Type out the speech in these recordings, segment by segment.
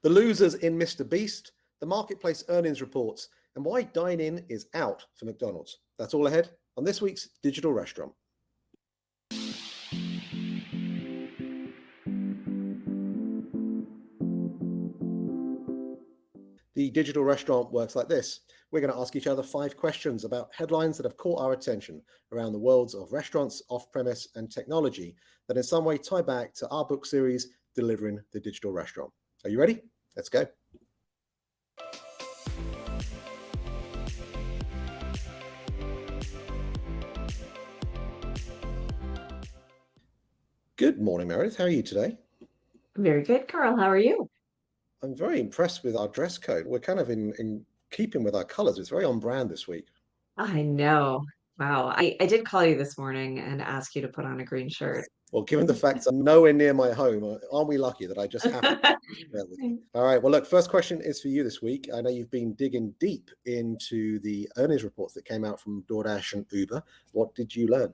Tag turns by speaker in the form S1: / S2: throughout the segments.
S1: the losers in Mr. Beast, the marketplace earnings reports, and why Dine-in is out for McDonald's. That's all ahead on this week's Digital Restaurant. The Digital Restaurant works like this. We're going to ask each other 5 questions about headlines that have caught our attention around the worlds of restaurants, off-premise, and technology that in some way tie back to our book series, Delivering the Digital Restaurant. Are you ready? Let's go. Good morning, Meredith. How are you today?
S2: Very good, Carl. How are you?
S1: I'm very impressed with our dress code. We're kind of in keeping with our colors. It's very on brand this week.
S2: I know. Wow. I did call you this morning and ask you to put on a green shirt.
S1: Well, given the fact I'm nowhere near my home, aren't we lucky that I just have to share with you? All right. Well, look, first question is for you this week. I know you've been digging deep into the earnings reports that came out from DoorDash and Uber. What did you learn?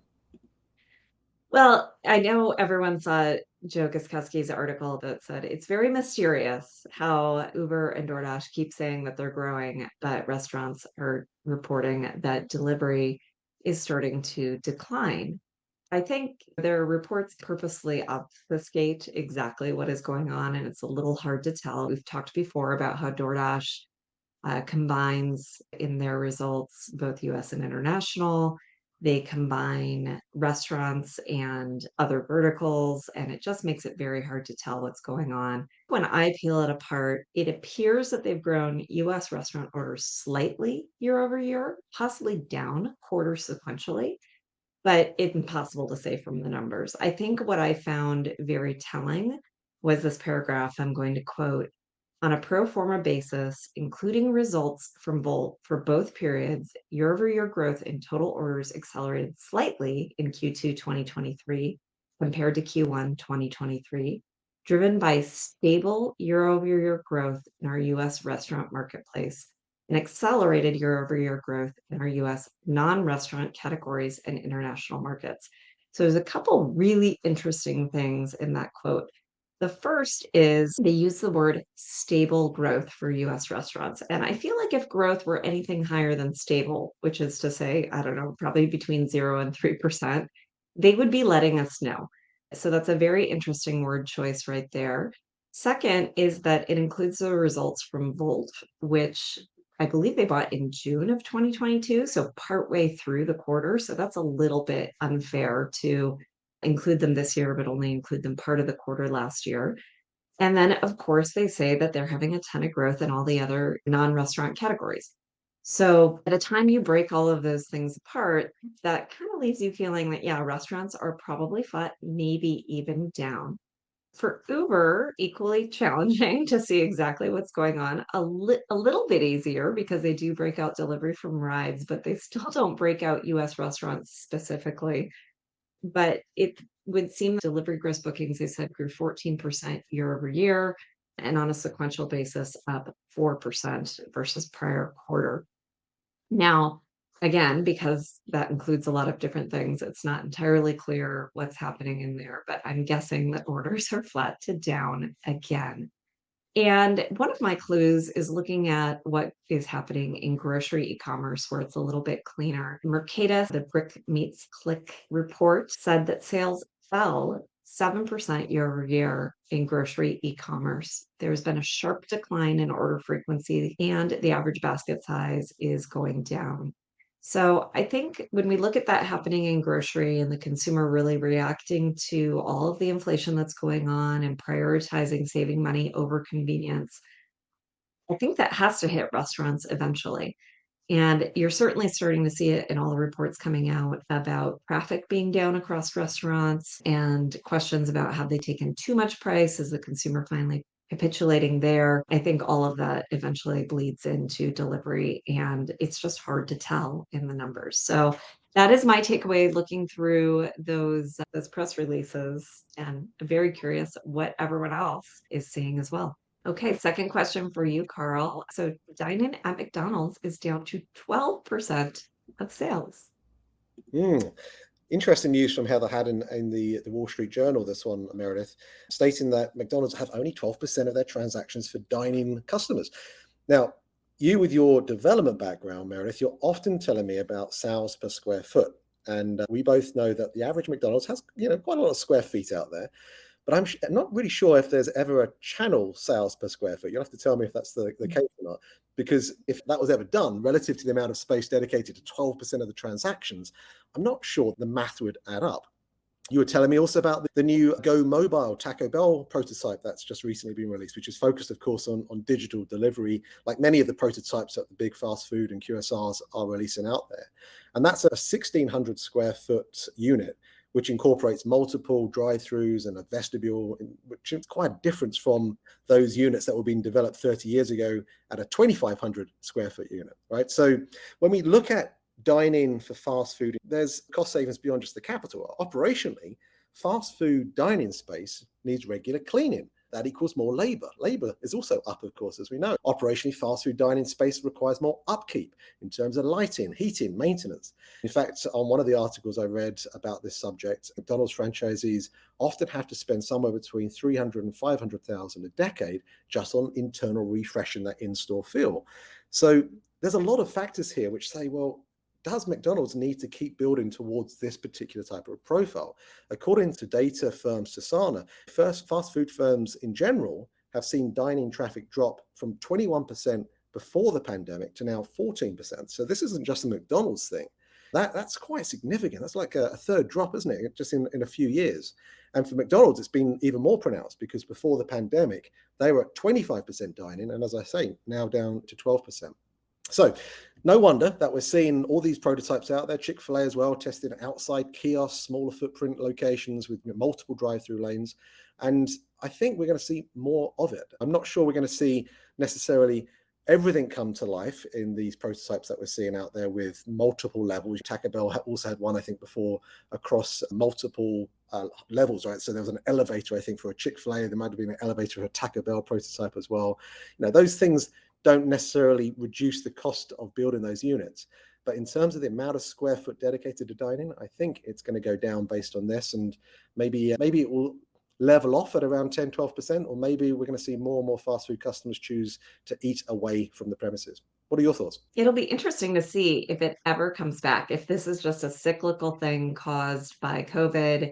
S2: Well, I know everyone saw Joe Koskowski's article that said it's very mysterious how Uber and DoorDash keep saying that they're growing, but restaurants are reporting that delivery is starting to decline. I think their reports purposely obfuscate exactly what is going on, and it's a little hard to tell. We've talked before about how DoorDash combines in their results both US and international. They combine restaurants and other verticals, and it just makes it very hard to tell what's going on. When I peel it apart, it appears that they've grown US restaurant orders slightly year over year, possibly down quarter sequentially, but it's impossible to say from the numbers. I think what I found very telling was this paragraph I'm going to quote. On a pro forma basis, including results from for both periods, year-over-year growth in total orders accelerated slightly in Q2 2023 compared to Q1 2023, driven by stable year-over-year growth in our U.S. restaurant marketplace and accelerated year-over-year growth in our U.S. non-restaurant categories and international markets. So there's a couple really interesting things in that quote. The first is they use the word stable growth for US restaurants. And I feel like if growth were anything higher than stable, which is to say, I don't know, probably between 0 and 3%, they would be letting us know. So that's a very interesting word choice right there. Second is that it includes the results from Volt, which I believe they bought in June of 2022, so partway through the quarter. So that's a little bit unfair to include them this year, but only include them part of the quarter last year. And then, of course, they say that they're having a ton of growth in all the other non-restaurant categories. So by the time you break all of those things apart, that kind of leaves you feeling that, yeah, restaurants are probably flat, maybe even down. For Uber, equally challenging to see exactly what's going on. A little bit easier because they do break out delivery from rides, but they still don't break out US restaurants specifically. But it would seem delivery gross bookings, they said, grew 14% year over year, and on a sequential basis, up 4% versus prior quarter. Now, again, because that includes a lot of different things, it's not entirely clear what's happening in there, but I'm guessing that orders are flat to down again. And one of my clues is looking at what is happening in grocery e-commerce, where it's a little bit cleaner. Mercatus, the Brick Meets Click report, said that sales fell 7% year over year in grocery e-commerce. There's been a sharp decline in order frequency, and the average basket size is going down. So I think when we look at that happening in grocery and the consumer really reacting to all of the inflation that's going on and prioritizing saving money over convenience, I think that has to hit restaurants eventually. And you're certainly starting to see it in all the reports coming out about traffic being down across restaurants and questions about have they taken too much price? Is the consumer finally capitulating there? I think all of that eventually bleeds into delivery, and it's just hard to tell in the numbers. So that is my takeaway looking through those press releases, and I'm very curious what everyone else is seeing as well. Okay, second question for you, Carl. So dine-in at McDonald's is down to 12% of sales.
S1: Mm. Interesting news from Heather had in the Wall Street Journal, this one, Meredith, stating that McDonald's have only 12% of their transactions for dining customers. Now, you with your development background, Meredith, you're often telling me about sales per square foot. And we both know that the average McDonald's has, quite a lot of square feet out there. But I'm not really sure if there's ever a channel sales per square foot. You'll have to tell me if that's the case or not. Because if that was ever done relative to the amount of space dedicated to 12% of the transactions, I'm not sure the math would add up. You were telling me also about the new Go Mobile Taco Bell prototype that's just recently been released, which is focused, of course, on digital delivery, like many of the prototypes that the big fast food and QSRs are releasing out there. And that's a 1,600 square foot unit, which incorporates multiple drive-throughs and a vestibule, which is quite a difference from those units that were being developed 30 years ago at a 2,500 square foot unit, right? So when we look at dining for fast food, there's cost savings beyond just the capital. Operationally, fast food dining space needs regular cleaning. That equals more labor. Labor is also up, of course, as we know. Operationally, fast food dining space requires more upkeep in terms of lighting, heating, maintenance. In fact, on one of the articles I read about this subject, McDonald's franchisees often have to spend somewhere between 300 and 500,000 a decade just on internal refreshing that in-store feel. So there's a lot of factors here which say, well, does McDonald's need to keep building towards this particular type of profile? According to data firm Sasana, fast food firms in general have seen dining traffic drop from 21% before the pandemic to now 14%. So this isn't just a McDonald's thing. That's quite significant. That's like a third drop, isn't it? Just in a few years. And for McDonald's, it's been even more pronounced because before the pandemic, they were at 25% dining. And as I say, now down to 12%. So no wonder that we're seeing all these prototypes out there. Chick-fil-A as well, testing outside kiosks, smaller footprint locations with multiple drive-through lanes. And I think we're going to see more of it. I'm not sure we're going to see necessarily everything come to life in these prototypes that we're seeing out there with multiple levels. Taco Bell also had one, I think, before across multiple levels, right? So there was an elevator, I think, for a Chick-fil-A. There might have been an elevator for a Taco Bell prototype as well. Those things don't necessarily reduce the cost of building those units. But in terms of the amount of square foot dedicated to dining, I think it's going to go down based on this. And maybe it will level off at around 10, 12%, or maybe we're going to see more and more fast food customers choose to eat away from the premises. What are your thoughts?
S2: It'll be interesting to see if it ever comes back, if this is just a cyclical thing caused by COVID,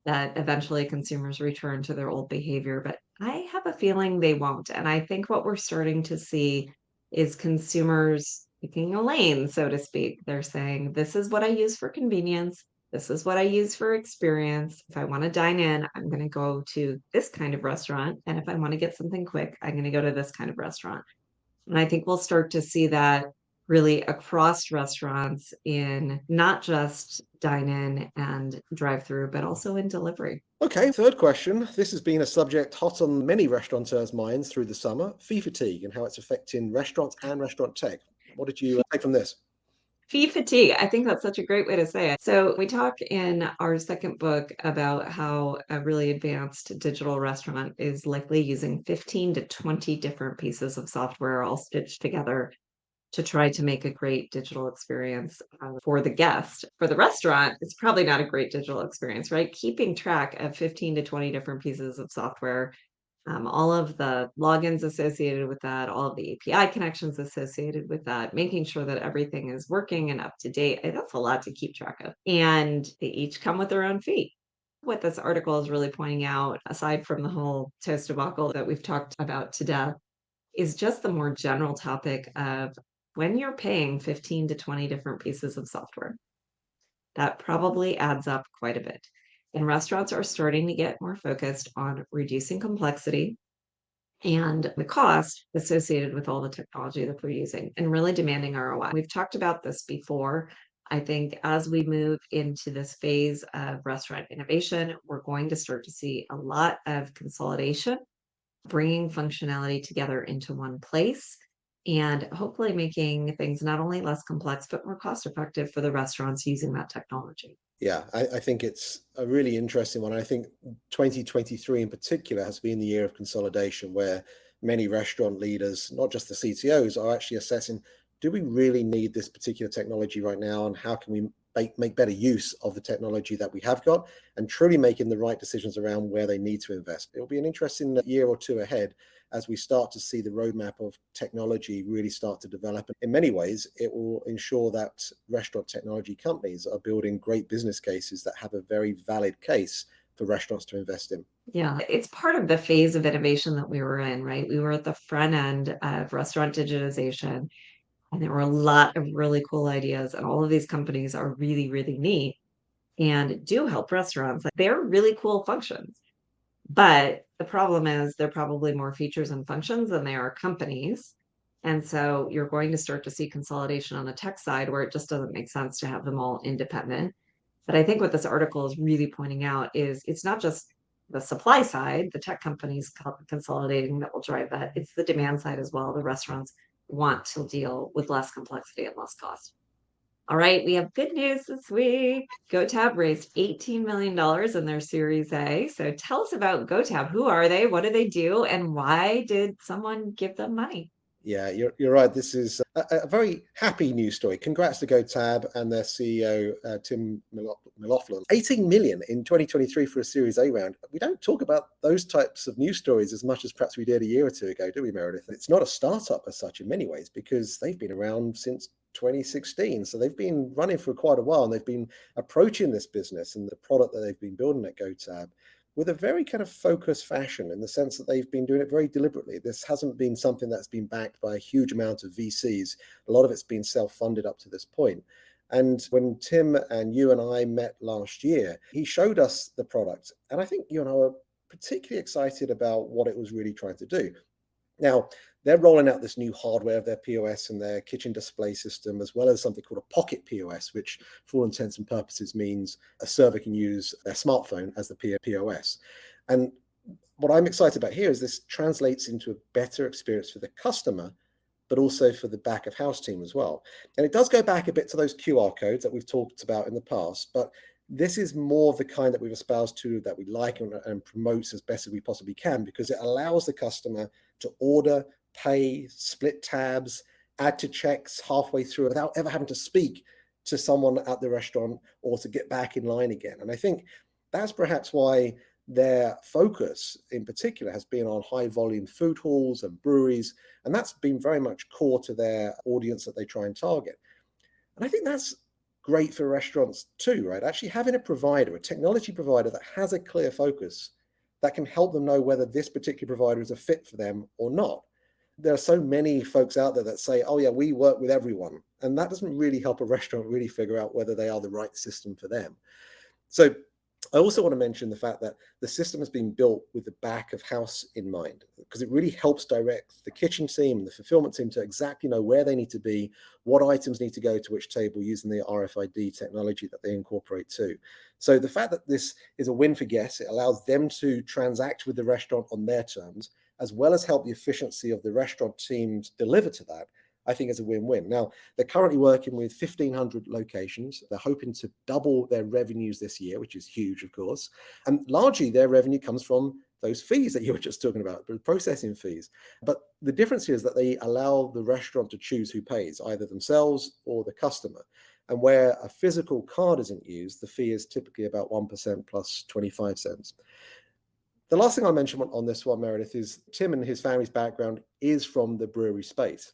S2: that eventually consumers return to their old behavior. But I have a feeling they won't. And I think what we're starting to see is consumers picking a lane, so to speak. They're saying, this is what I use for convenience. This is what I use for experience. If I want to dine in, I'm going to go to this kind of restaurant. And if I want to get something quick, I'm going to go to this kind of restaurant. And I think we'll start to see that really across restaurants in not just dine-in and drive-through, but also in delivery.
S1: Okay, third question. This has been a subject hot on many restaurateurs' minds through the summer, fee fatigue and how it's affecting restaurants and restaurant tech. What did you take from this?
S2: Fee fatigue. I think that's such a great way to say it. So we talk in our second book about how a really advanced digital restaurant is likely using 15 to 20 different pieces of software all stitched together to try to make a great digital experience for the guest. For the restaurant, it's probably not a great digital experience, right? Keeping track of 15 to 20 different pieces of software, all of the logins associated with that, all of the API connections associated with that, making sure that everything is working and up to date. That's a lot to keep track of. And they each come with their own fee. What this article is really pointing out, aside from the whole toast debacle that we've talked about to death, is just the more general topic of when you're paying 15 to 20 different pieces of software. That probably adds up quite a bit. And restaurants are starting to get more focused on reducing complexity and the cost associated with all the technology that they're using and really demanding ROI. We've talked about this before. I think as we move into this phase of restaurant innovation, we're going to start to see a lot of consolidation, bringing functionality together into one place, and hopefully making things not only less complex, but more cost effective for the restaurants using that technology.
S1: Yeah, I think it's a really interesting one. I think 2023 in particular has been the year of consolidation where many restaurant leaders, not just the CTOs, are actually assessing, do we really need this particular technology right now? And how can we make better use of the technology that we have got and truly making the right decisions around where they need to invest. It'll be an interesting year or two ahead as we start to see the roadmap of technology really start to develop. In many ways, it will ensure that restaurant technology companies are building great business cases that have a very valid case for restaurants to invest in.
S2: Yeah, it's part of the phase of innovation that we were in, right? We were at the front end of restaurant digitization, and there were a lot of really cool ideas, and all of these companies are really, really neat and do help restaurants. Like, they're really cool functions. But the problem is they're probably more features and functions than they are companies. And so you're going to start to see consolidation on the tech side where it just doesn't make sense to have them all independent. But I think what this article is really pointing out is it's not just the supply side, the tech companies consolidating that will drive that. It's the demand side as well. The restaurants want to deal with less complexity and less cost. All right, we have good news this week. GoTab raised $18 million in their Series A. So tell us about GoTab. Who are they? What do they do? And why did someone give them money?
S1: Yeah, you're right. This is a very happy news story. Congrats to GoTab and their CEO, Tim McLaughlin. 18 million in 2023 for a Series A round. We don't talk about those types of news stories as much as perhaps we did a year or two ago, do we, Meredith? It's not a startup as such in many ways because they've been around since 2016. So they've been running for quite a while and they've been approaching this business and the product that they've been building at GoTab with a very kind of focused fashion in the sense that they've been doing it very deliberately. This hasn't been something that's been backed by a huge amount of VCs. A lot of it's been self-funded up to this point. And when Tim and you and I met last year, he showed us the product. And I think you and I were particularly excited about what it was really trying to do. Now, they're rolling out this new hardware of their POS and their kitchen display system, as well as something called a pocket POS, which for all intents and purposes means a server can use their smartphone as the POS. And what I'm excited about here is this translates into a better experience for the customer, but also for the back of house team as well. And it does go back a bit to those QR codes that we've talked about in the past, but this is more of the kind that we've espoused to that we like and promotes as best as we possibly can, because it allows the customer to order, pay, split tabs, add to checks halfway through without ever having to speak to someone at the restaurant or to get back in line again. And I think that's perhaps why their focus in particular has been on high volume food halls and breweries. And that's been very much core to their audience that they try and target. And I think that's great for restaurants too, right? Actually having a provider, a technology provider that has a clear focus that can help them know whether this particular provider is a fit for them or not. There are so many folks out there that say, oh yeah, we work with everyone. And that doesn't really help a restaurant really figure out whether they are the right system for them. So I also want to mention the fact that the system has been built with the back of house in mind, because it really helps direct the kitchen team and the fulfillment team to exactly know where they need to be, what items need to go to which table using the RFID technology that they incorporate too. So the fact that this is a win for guests, it allows them to transact with the restaurant on their terms, as well as help the efficiency of the restaurant teams deliver to that, I think is a win-win. Now, they're currently working with 1,500 locations. They're hoping to double their revenues this year, which is huge, of course. And largely their revenue comes from those fees that you were just talking about, the processing fees. But the difference here is that they allow the restaurant to choose who pays, either themselves or the customer. And where a physical card isn't used, the fee is typically about 1% plus 25 cents. The last thing I'll mention on this one, Meredith, is Tim and his family's background is from the brewery space.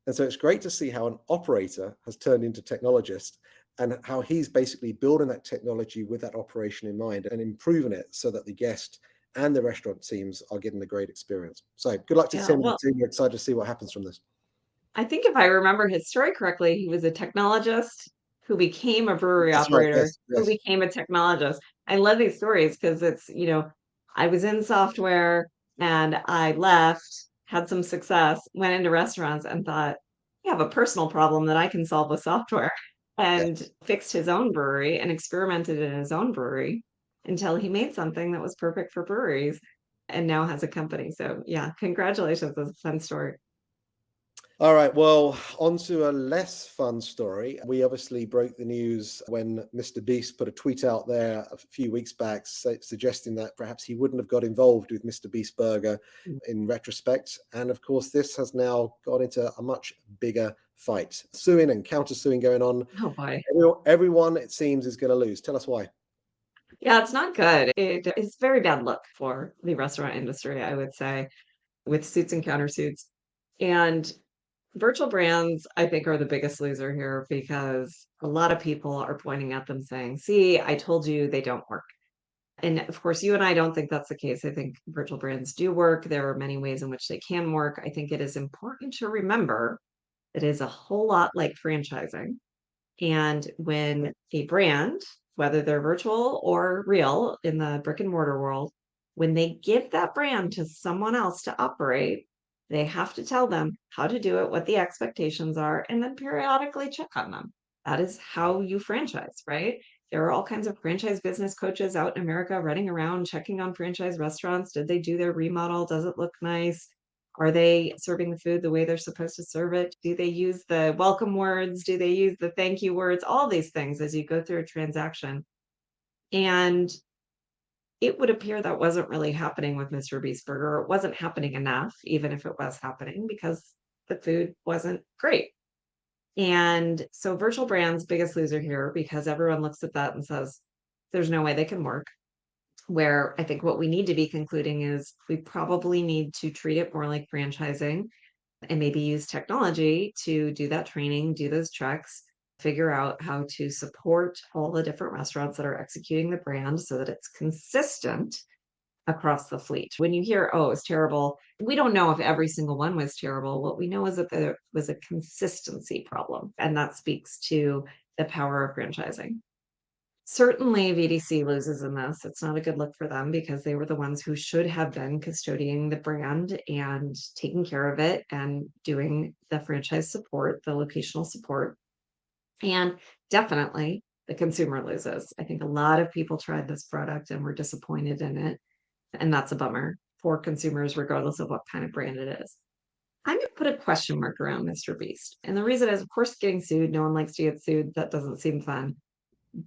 S1: And so it's great to see how an operator has turned into technologist and how he's basically building that technology with that operation in mind and improving it so that the guest and the restaurant teams are getting a great experience. So good luck to
S2: Yeah,
S1: Tim and
S2: well,
S1: the team. We're excited to see what happens from this.
S2: I think if I remember his story correctly, he was a technologist who became a brewery
S1: That's right.
S2: operator,
S1: Yes,
S2: who
S1: yes.
S2: became a technologist. I love these stories because it's, I was in software and I left, had some success, went into restaurants and thought, I have a personal problem that I can solve with software,
S1: Yeah.
S2: and fixed his own brewery and experimented in his own brewery until he made something that was perfect for breweries and now has a company. So yeah, congratulations. That's a fun story.
S1: All right, well, on to a less fun story. We obviously broke the news when Mr. Beast put a tweet out there a few weeks back suggesting that perhaps he wouldn't have got involved with Mr. Beast Burger in retrospect. And of course, this has now got into a much bigger fight. Suing and counter-suing going on.
S2: Oh boy.
S1: Everyone, it seems, is going to lose. Tell us why.
S2: Yeah, it's not good. It is very bad look for the restaurant industry, I would say, with suits and countersuits. And virtual brands, I think, are the biggest loser here because a lot of people are pointing at them saying, see, I told you they don't work. And of course, you and I don't think that's the case. I think virtual brands do work. There are many ways in which they can work. I think it is important to remember it is a whole lot like franchising. And when a brand, whether they're virtual or real in the brick and mortar world, when they give that brand to someone else to operate, they have to tell them how to do it, what the expectations are, and then periodically check on them. That is how you franchise, right? There are all kinds of franchise business coaches out in America running around checking on franchise restaurants. Did they do their remodel? Does it look nice? Are they serving the food the way they're supposed to serve it? Do they use the welcome words? Do they use the thank you words? All these things as you go through a transaction. And it would appear that wasn't really happening with Mr. Beast Burger. It wasn't happening enough, even if it was happening, because the food wasn't great. And so virtual brands, biggest loser here, because everyone looks at that and says, there's no way they can work. Where I think what we need to be concluding is we probably need to treat it more like franchising and maybe use technology to do that training, do those checks, figure out how to support all the different restaurants that are executing the brand so that it's consistent across the fleet. When you hear, oh, it's terrible, we don't know if every single one was terrible. What we know is that there was a consistency problem, and that speaks to the power of franchising. Certainly, VDC loses in this. It's not a good look for them because they were the ones who should have been custodying the brand and taking care of it and doing the franchise support, the locational support. And definitely the consumer loses. I think a lot of people tried this product and were disappointed in it. And that's a bummer for consumers, regardless of what kind of brand it is. I'm going to put a question mark around Mr. Beast. And the reason is, of course, getting sued. No one likes to get sued. That doesn't seem fun,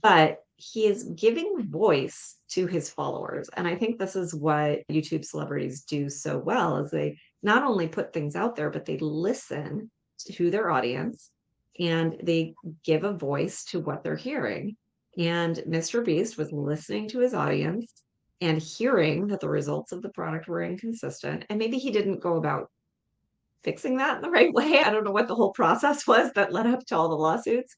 S2: but he is giving voice to his followers. And I think this is what YouTube celebrities do so well is they not only put things out there, but they listen to their audience and they give a voice to what they're hearing. And Mr. Beast was listening to his audience and hearing that the results of the product were inconsistent. And maybe he didn't go about fixing that in the right way. I don't know what the whole process was that led up to all the lawsuits,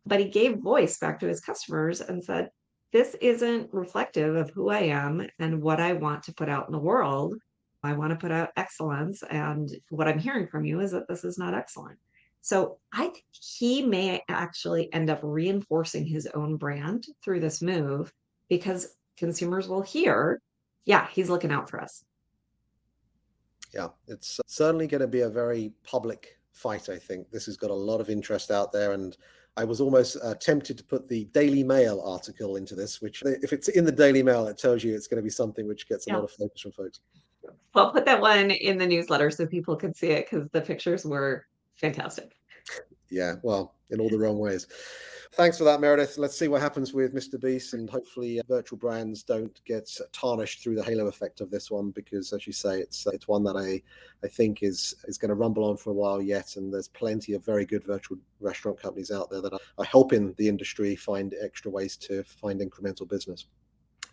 S2: but he gave voice back to his customers and said, this isn't reflective of who I am and what I want to put out in the world. I want to put out excellence. And what I'm hearing from you is that this is not excellent. So I think he may actually end up reinforcing his own brand through this move because consumers will hear, yeah, he's looking out for us.
S1: Yeah, it's certainly going to be a very public fight, I think. This has got a lot of interest out there, and I was almost tempted to put the Daily Mail article into this, which if it's in the Daily Mail, it tells you it's going to be something which gets a lot of focus from folks.
S2: Well, I'll put that one in the newsletter so people can see it because the pictures were fantastic.
S1: Yeah, well, in all the wrong ways. Thanks for that, Meredith. Let's see what happens with Mr. Beast, and hopefully virtual brands don't get tarnished through the halo effect of this one, because as you say, it's one that I think is going to rumble on for a while yet, and there's plenty of very good virtual restaurant companies out there that are helping the industry find extra ways to find incremental business.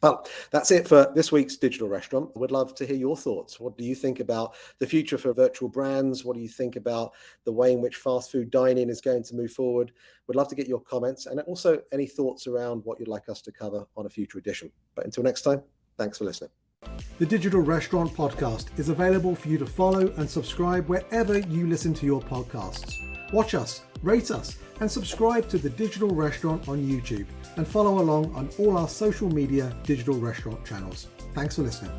S1: Well, that's it for this week's Digital Restaurant. I would love to hear your thoughts. What do you think about the future for virtual brands? What do you think about the way in which fast food dining is going to move forward? We'd love to get your comments and also any thoughts around what you'd like us to cover on a future edition. But until next time, thanks for listening.
S3: The Digital Restaurant Podcast is available for you to follow and subscribe wherever you listen to your podcasts. Watch us, rate us, and subscribe to The Digital Restaurant on YouTube, and follow along on all our social media Digital Restaurant channels. Thanks for listening.